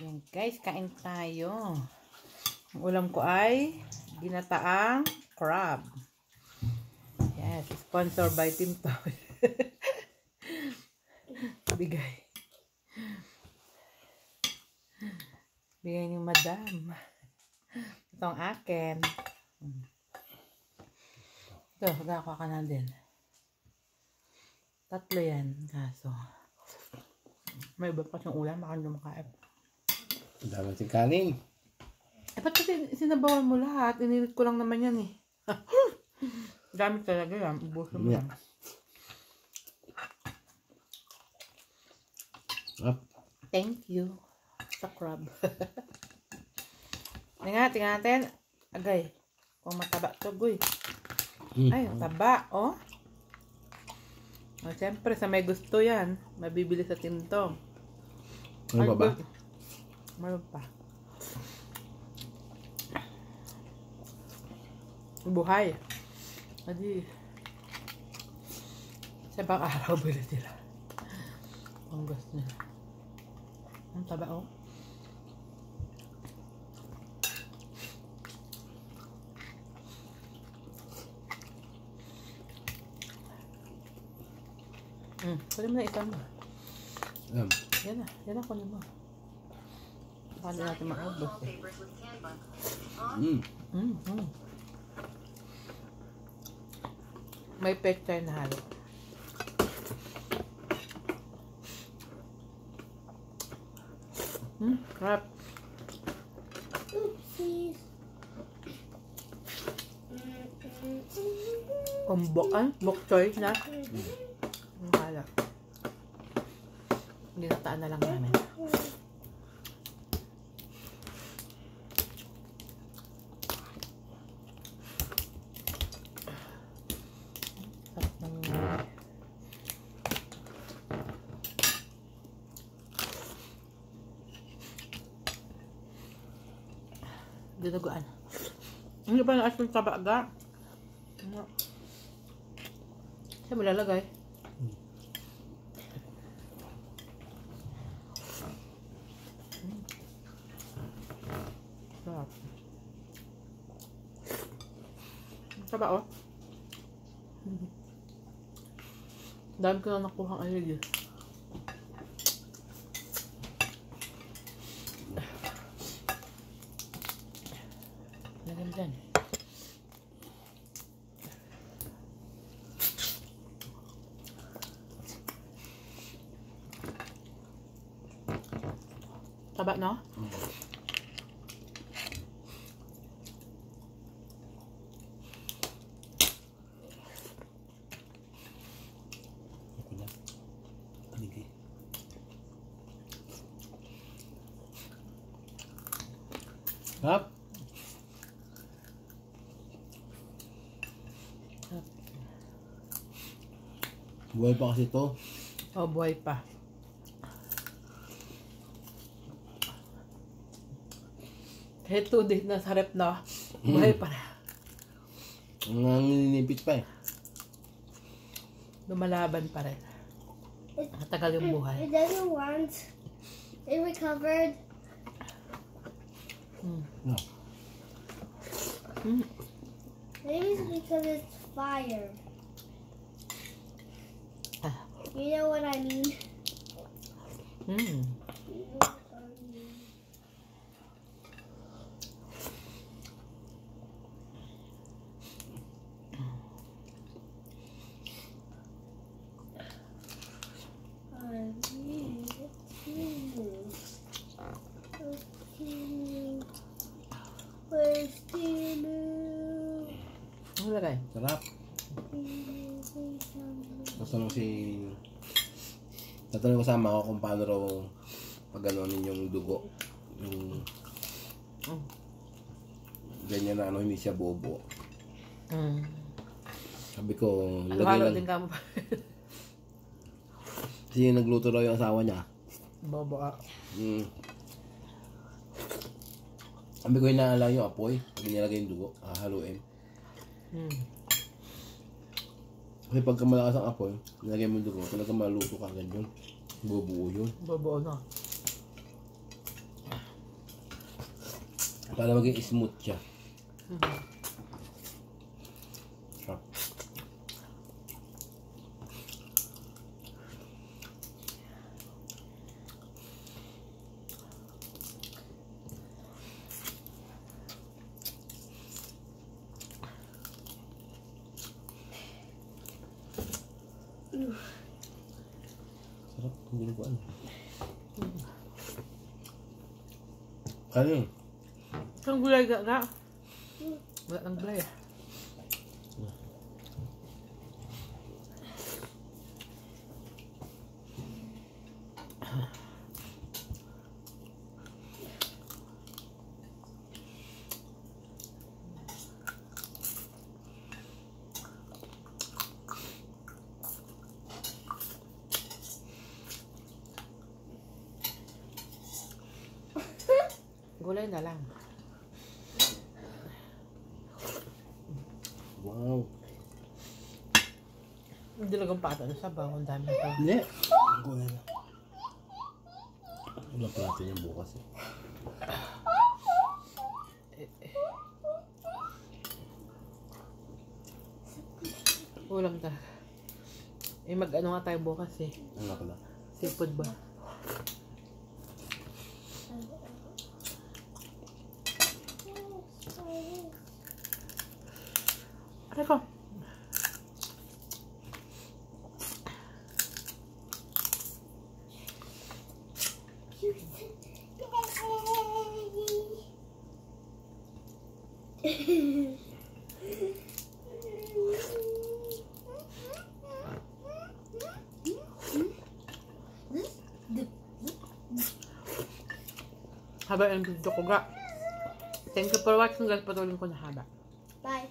Yan guys, kain tayo. Ang ulam ko ay ginataang crab. Yes, sponsored by Team Toy. Bigay. Bigay ni Madam. Ito ang akin. Ito, gagawa ka na din. Tatlo yan. Kaso, may iba pa siyang ulam. Baka hindi makaip. Ang dami sing kanin. Eh, ba't kasi sinabawan mo lahat? Inilit ko lang naman yan eh. Dami talaga yan. Ubusin mo yan. Thank you sa crab. Tingnan natin. Agay. Kung mataba to, guy. Ay, taba, oh. Siyempre, sa may gusto yan. Mabibili sa tintong. Ano pa ba? Meron pa. Buhay. Adi. Sa bang araw bili sila. Ang gusto nila. Ang taba, oh. Pwede mo na itan mo. Yan na, kunin mo. Paano natin maubos eh. May pechay na halo. Crap. Oopsies. Bok choy na. Ang halo. Ginataan na lang namin. Dinaguan. Hindi pa naas yung tabaga. Saan mo lalagay? Sarap. Taba, oh. Dami ko na nakuha ang alig. Lagyan dyan. Taba, no? Hap. Buhay pa kasi ito. Oh, buhay pa. Kahit 2 days na sa rep na, buhay pa na. Nanginipit pa eh. Lumalaban pa rin. Matagal yung buhay. It doesn't want. It recovered. No. Maybe it's because it's fire. You know what I mean? Ano lagay? Sarap. Tatanong ko sa ama ko kung paano raw pag-anonin yung dugo. Yung ganyan na hindi siya buo-buo. Sabi ko, lagay lang. Din ka mo pa. Kasi yung nagluto raw yung asawa niya. Bobo ah. Sabi ko, hinaalang yung apoy. Pag nilagay yung dugo, haluin. Kasi pagka malakas ang apoy, nilagay mo yung dugo, talaga maluto ka ganyan. Bubuo yun. Bobo na. Para maging smooth siya. Sarap. Sarap, hindi ko ano. Ano yun? Ang gulay ka. Wala ng gulay ah. Gulay na lang. Wow. Hindi lang ang pato na sabaw. Ang dami ko. Hindi. Gulay na. Ulam pa natin yung bukas eh. Ulam ta. Eh mag-ano nga tayo bukas eh. Ano pala? Seafood ba? Aray ko. Haba ang video ko ga. Thank you for watching guys. Patuloy ko na haba. Bye.